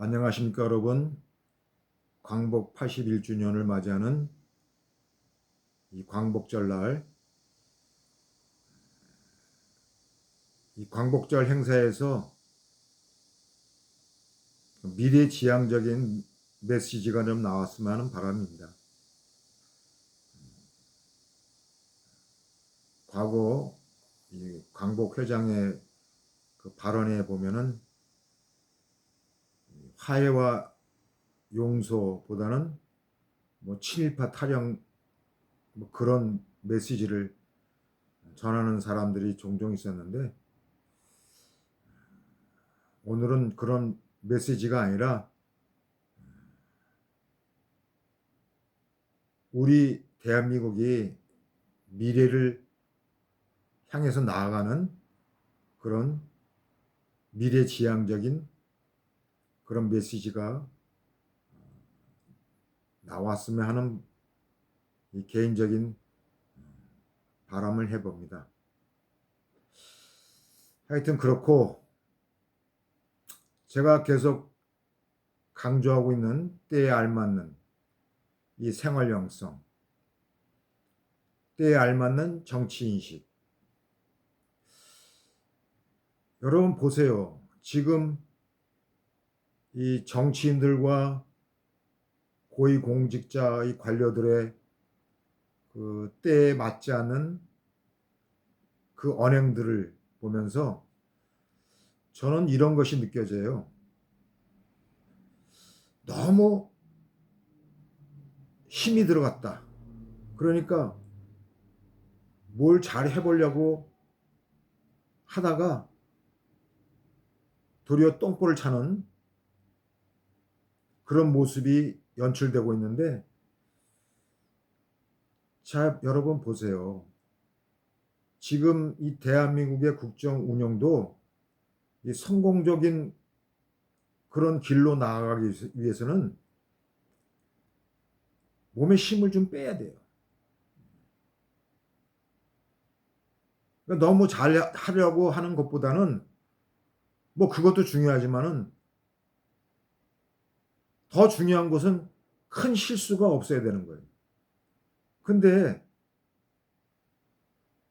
안녕하십니까 여러분. 광복 81주년을 맞이하는 이 광복절날, 이 광복절 행사에서 미래지향적인 메시지가 좀 나왔으면 하는 바람입니다. 과거 이 광복회장의 그 발언에 보면은 화해와 용서보다는 친일파 타령 그런 메시지를 전하는 사람들이 종종 있었는데, 오늘은 그런 메시지가 아니라 우리 대한민국이 미래를 향해서 나아가는 그런 미래지향적인 그런 메시지가 나왔으면 하는 이 개인적인 바람을 해봅니다. 하여튼 그렇고, 제가 계속 강조하고 있는 때에 알맞는 이 생활형성, 때에 알맞는 정치인식. 여러분 보세요. 지금 이 정치인들과 고위공직자의 관료들의 그 때에 맞지 않는 그 언행들을 보면서 저는 이런 것이 느껴져요. 너무 힘이 들어갔다. 그러니까 뭘 잘 해보려고 하다가 도리어 똥볼을 차는 그런 모습이 연출되고 있는데, 자, 여러분 보세요. 지금 이 대한민국의 국정 운영도 이 성공적인 그런 길로 나아가기 위해서는 몸에 힘을 좀 빼야 돼요. 그러니까 너무 잘 하려고 하는 것보다는 그것도 중요하지만은 더 중요한 것은 큰 실수가 없어야 되는 거예요. 근데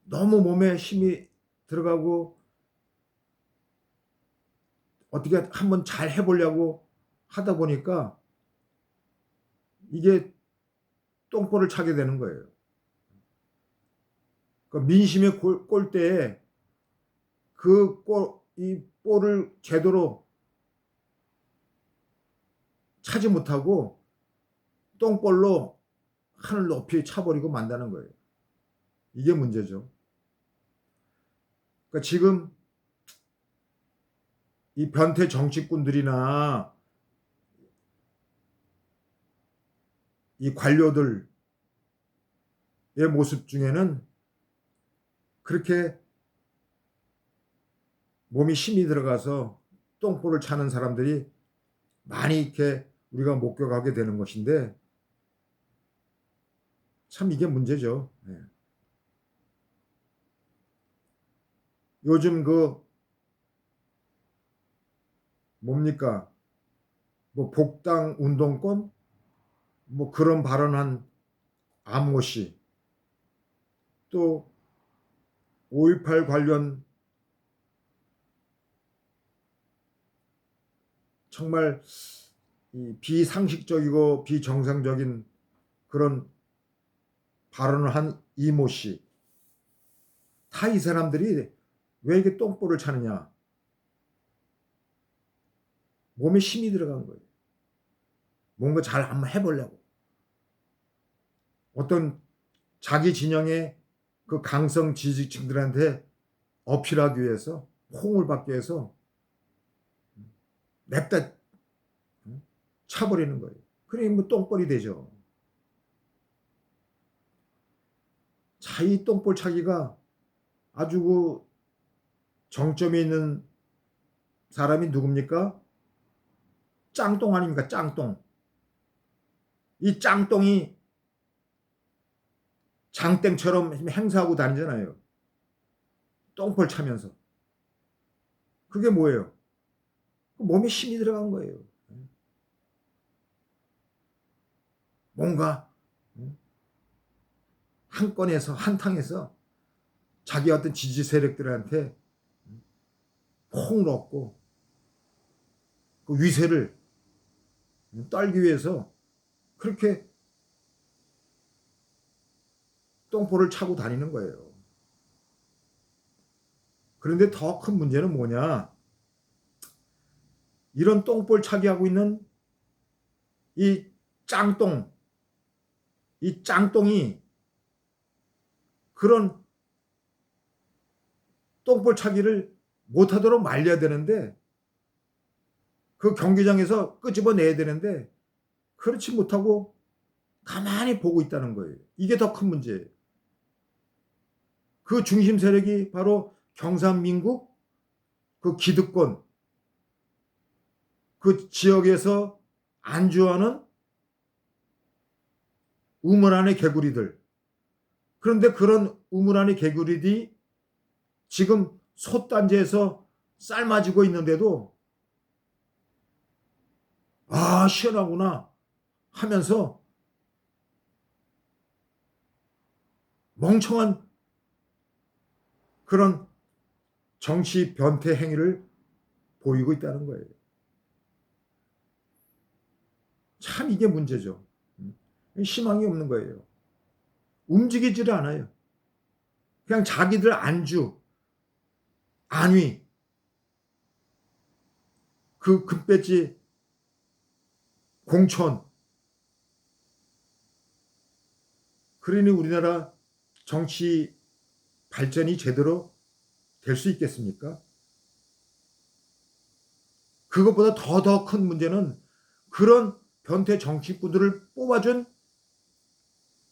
너무 몸에 힘이 들어가고 어떻게 한번 잘 해보려고 하다 보니까 이게 똥볼을 차게 되는 거예요. 그러니까 민심의 골대에 이 볼을 제대로 차지 못하고 똥볼로 하늘 높이 차버리고 만다는 거예요. 이게 문제죠. 그러니까 지금 이 변태 정치꾼들이나 이 관료들의 모습 중에는 그렇게 몸이 힘이 들어가서 똥볼을 차는 사람들이 많이 이렇게 우리가 목격하게 되는 것인데, 참 이게 문제죠. 네. 요즘 뭡니까? 복당 운동권? 그런 발언한 안모 씨, 또 5.18 관련 정말 이 비상식적이고 비정상적인 그런 발언을 한 이모 씨, 다 이 사람들이 왜 이렇게 똥볼을 차느냐? 몸에 힘이 들어간 거예요. 뭔가 잘 한번 해보려고. 어떤 자기 진영의 그 강성 지지층들한테 어필하기 위해서, 호응을 받기 위해서 냅다 차버리는 거예요. 그러니 똥볼이 되죠. 자, 이 똥볼 차기가 아주 그 정점에 있는 사람이 누굽니까? 짱똥 아닙니까? 짱똥. 이 짱똥이 장땡처럼 행사하고 다니잖아요. 똥볼 차면서. 그게 뭐예요? 몸에 힘이 들어간 거예요. 뭔가 한 건에서 한탕에서 자기 어떤 지지 세력들한테 폭을 얻고 그 위세를 떨기 위해서 그렇게 똥볼을 차고 다니는 거예요. 그런데 더 큰 문제는 뭐냐? 이런 똥볼 차기 하고 있는 이 짱똥, 이 짱똥이 그런 똥볼 차기를 못하도록 말려야 되는데 그 경기장에서 끄집어내야 되는데 그렇지 못하고 가만히 보고 있다는 거예요. 이게 더 큰 문제예요. 그 중심 세력이 바로 경상민국 그 기득권 그 지역에서 안주하는 우물 안의 개구리들. 그런데 그런 우물 안의 개구리들이 지금 솥단지에서 삶아지고 있는데도 아 시원하구나 하면서 멍청한 그런 정치 변태 행위를 보이고 있다는 거예요. 참 이게 문제죠. 희망이 없는 거예요. 움직이지를 않아요. 그냥 자기들 안주, 안위, 그 금배지, 공천. 그러니 우리나라 정치 발전이 제대로 될 수 있겠습니까? 그것보다 더 큰 문제는 그런 변태 정치꾼들을 뽑아준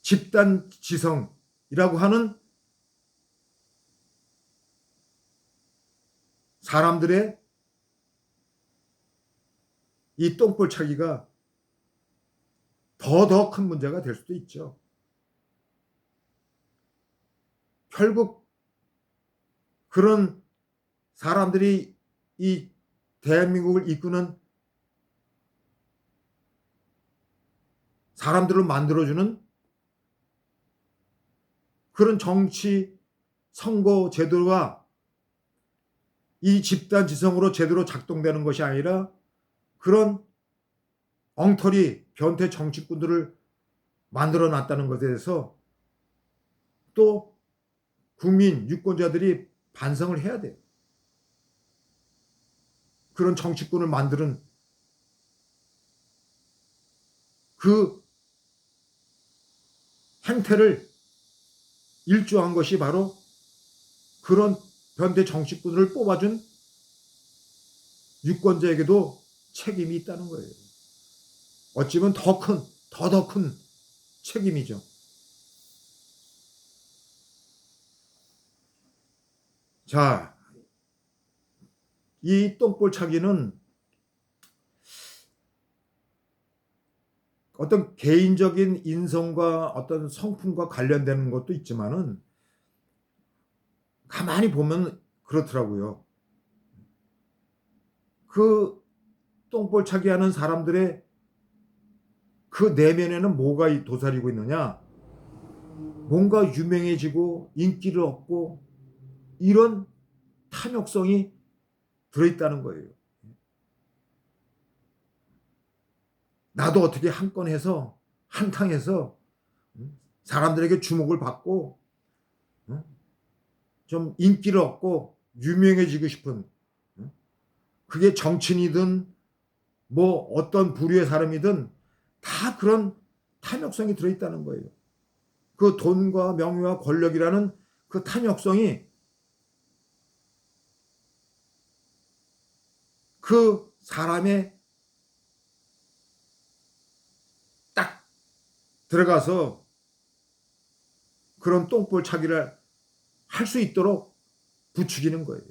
집단 지성이라고 하는 사람들의 이 똥볼 차기가 더 큰 문제가 될 수도 있죠. 결국 그런 사람들이 이 대한민국을 이끄는 사람들을 만들어주는 그런 정치 선거 제도가 이 집단 지성으로 제대로 작동되는 것이 아니라 그런 엉터리 변태 정치꾼들을 만들어 놨다는 것에 대해서 또 국민 유권자들이 반성을 해야 돼요. 그런 정치꾼을 만드는 그 행태를 일조한 것이 바로 그런 변태 정치꾼을 뽑아준 유권자에게도 책임이 있다는 거예요. 어찌보면 더 큰 책임이죠. 자, 이 똥볼 차기는 어떤 개인적인 인성과 어떤 성품과 관련되는 것도 있지만은 가만히 보면 그렇더라고요. 그 똥볼 차기 하는 사람들의 그 내면에는 뭐가 도사리고 있느냐? 뭔가 유명해지고 인기를 얻고 이런 탐욕성이 들어있다는 거예요. 나도 어떻게 한 건 해서 한탕해서 사람들에게 주목을 받고 좀 인기를 얻고 유명해지고 싶은 그게 정치인이든 뭐 어떤 부류의 사람이든 다 그런 탐욕성이 들어있다는 거예요. 그 돈과 명예와 권력이라는 그 탐욕성이 그 사람의 딱 들어가서 그런 똥볼 차기를 할 수 있도록 부추기는 거예요.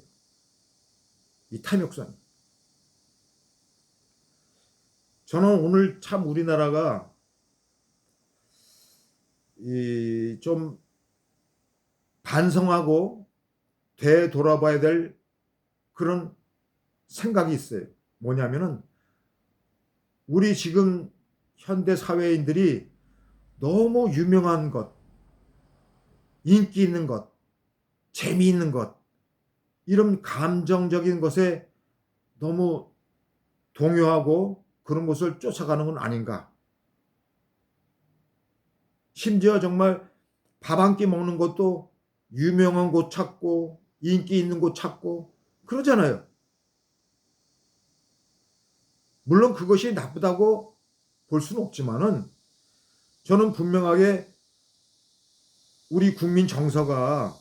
이 탐욕성. 저는 오늘 참 우리나라가 좀 반성하고 되돌아봐야 될 그런 생각이 있어요. 뭐냐면은 우리 지금 현대 사회인들이 너무 유명한 것, 인기 있는 것, 재미있는 것, 이런 감정적인 것에 너무 동요하고 그런 것을 쫓아가는 건 아닌가. 심지어 정말 밥 한 끼 먹는 것도 유명한 곳 찾고 인기 있는 곳 찾고 그러잖아요. 물론 그것이 나쁘다고 볼 수는 없지만은 저는 분명하게 우리 국민 정서가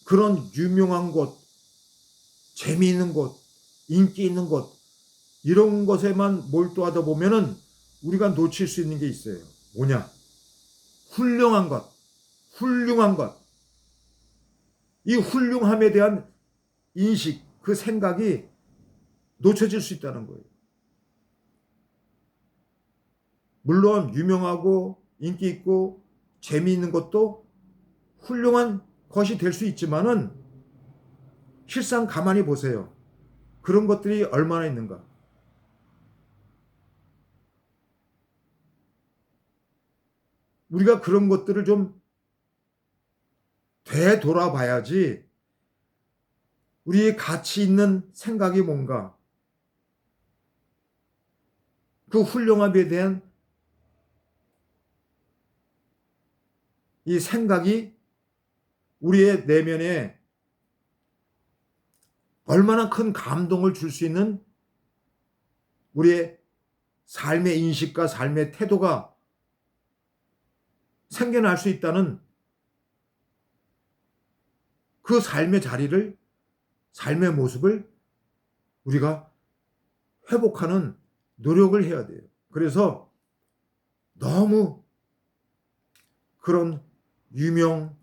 그런 유명한 곳, 재미있는 곳, 인기 있는 곳 이런 것에만 몰두하다 보면은 우리가 놓칠 수 있는 게 있어요. 뭐냐? 훌륭한 것, 훌륭한 것. 이 훌륭함에 대한 인식, 그 생각이 놓쳐질 수 있다는 거예요. 물론 유명하고 인기 있고 재미있는 것도 훌륭한 것이 될 수 있지만은 실상 가만히 보세요. 그런 것들이 얼마나 있는가. 우리가 그런 것들을 좀 되돌아봐야지 우리의 가치 있는 생각이 뭔가 그 훌륭함에 대한 이 생각이 우리의 내면에 얼마나 큰 감동을 줄 수 있는 우리의 삶의 인식과 삶의 태도가 생겨날 수 있다는 그 삶의 자리를, 삶의 모습을 우리가 회복하는 노력을 해야 돼요. 그래서 너무 그런 유명,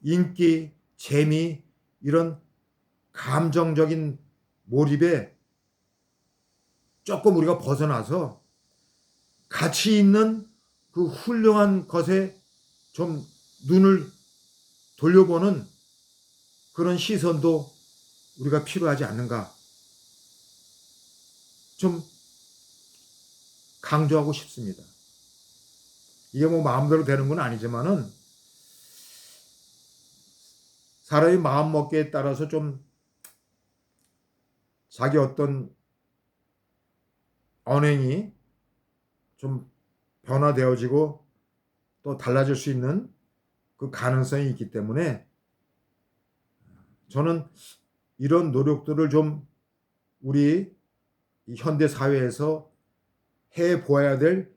인기, 재미 이런 감정적인 몰입에 조금 우리가 벗어나서 가치 있는 그 훌륭한 것에 좀 눈을 돌려보는 그런 시선도 우리가 필요하지 않는가 좀 강조하고 싶습니다. 이게 뭐 마음대로 되는 건 아니지만은 사람의 마음먹기에 따라서 좀 자기 어떤 언행이 좀 변화되어지고 또 달라질 수 있는 그 가능성이 있기 때문에 저는 이런 노력들을 좀 우리 현대 사회에서 해 보아야 될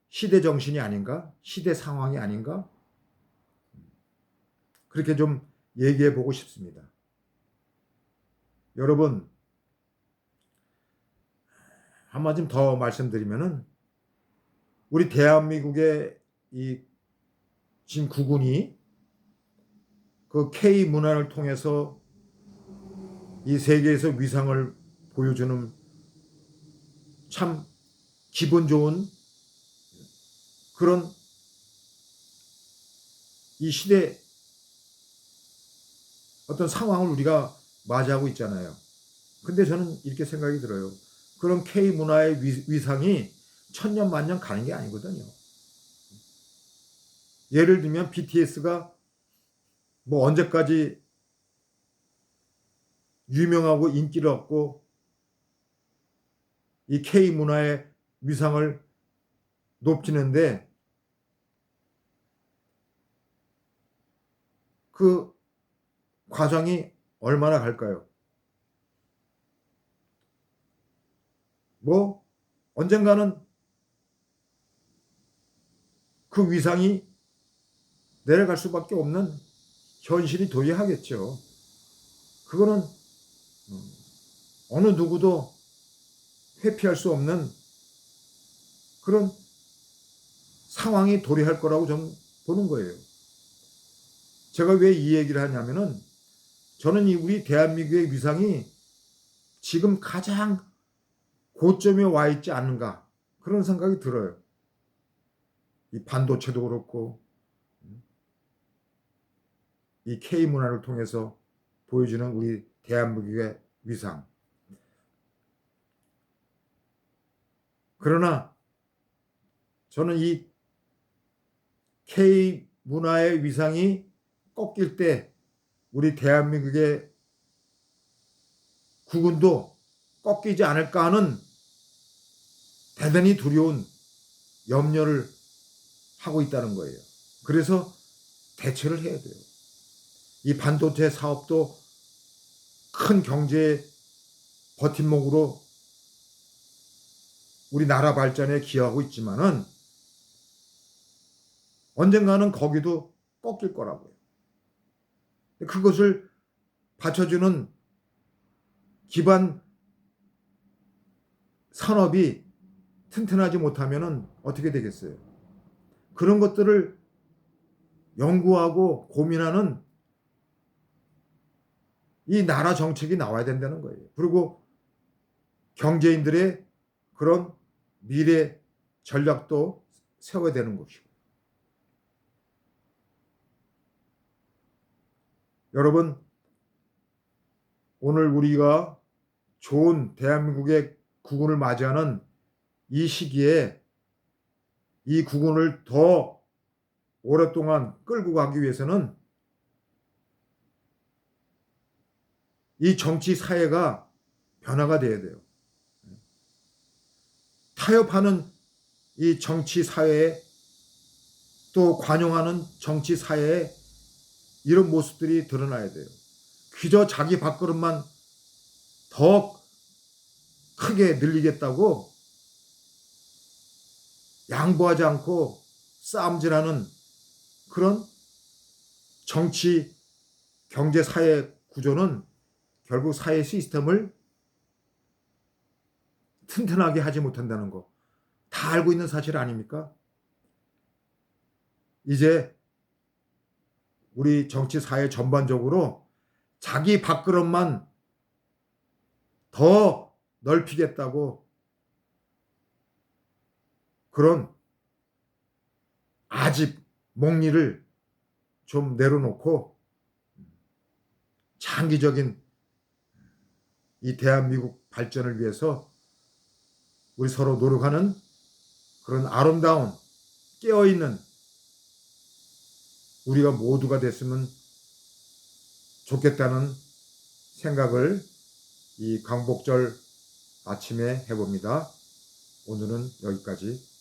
시대 정신이 아닌가, 시대 상황이 아닌가, 그렇게 좀 얘기해 보고 싶습니다. 여러분, 한마디 더 말씀드리면은 우리 대한민국의 이 지금 국군이 그 K 문화를 통해서 이 세계에서 위상을 보여주는 참 기분 좋은 그런 이 시대 어떤 상황을 우리가 맞이하고 있잖아요. 근데 저는 이렇게 생각이 들어요. 그런 K 문화의 위상이 천년 만년 가는 게 아니거든요. 예를 들면 BTS가 뭐 언제까지 유명하고 인기를 얻고 이 K 문화의 위상을 높이는데 그 과정이 얼마나 갈까요? 뭐 언젠가는 그 위상이 내려갈 수밖에 없는 현실이 도래하겠죠. 그거는 어느 누구도 회피할 수 없는 그런 상황이 도래할 거라고 저는 보는 거예요. 제가 왜 이 얘기를 하냐면은 저는 이 우리 대한민국의 위상이 지금 가장 고점에 와 있지 않는가 그런 생각이 들어요. 이 반도체도 그렇고 이 K 문화를 통해서 보여주는 우리 대한민국의 위상. 그러나 저는 이 K 문화의 위상이 꺾일 때 우리 대한민국의 국운도 꺾이지 않을까 하는 대단히 두려운 염려를 하고 있다는 거예요. 그래서 대처를 해야 돼요. 이 반도체 사업도 큰 경제 버팀목으로 우리나라 발전에 기여하고 있지만은 언젠가는 거기도 꺾일 거라고요. 그것을 받쳐주는 기반 산업이 튼튼하지 못하면은 어떻게 되겠어요? 그런 것들을 연구하고 고민하는 이 나라 정책이 나와야 된다는 거예요. 그리고 경제인들의 그런 미래 전략도 세워야 되는 것이고. 여러분, 오늘 우리가 좋은 대한민국의 국운을 맞이하는 이 시기에 이 국운을 더 오랫동안 끌고 가기 위해서는 이 정치 사회가 변화가 돼야 돼요. 타협하는 이 정치 사회에 또 관용하는 정치 사회에 이런 모습들이 드러나야 돼요. 그저 자기 밥그릇만 더 크게 늘리겠다고 양보하지 않고 싸움질하는 그런 정치, 경제, 사회 구조는 결국 사회 시스템을 튼튼하게 하지 못한다는 거. 다 알고 있는 사실 아닙니까? 이제 우리 정치 사회 전반적으로 자기 밥그릇만 더 넓히겠다고 그런 아집, 목리를 좀 내려놓고 장기적인 이 대한민국 발전을 위해서 우리 서로 노력하는 그런 아름다운 깨어있는 우리가 모두가 됐으면 좋겠다는 생각을 이 광복절 아침에 해봅니다. 오늘은 여기까지.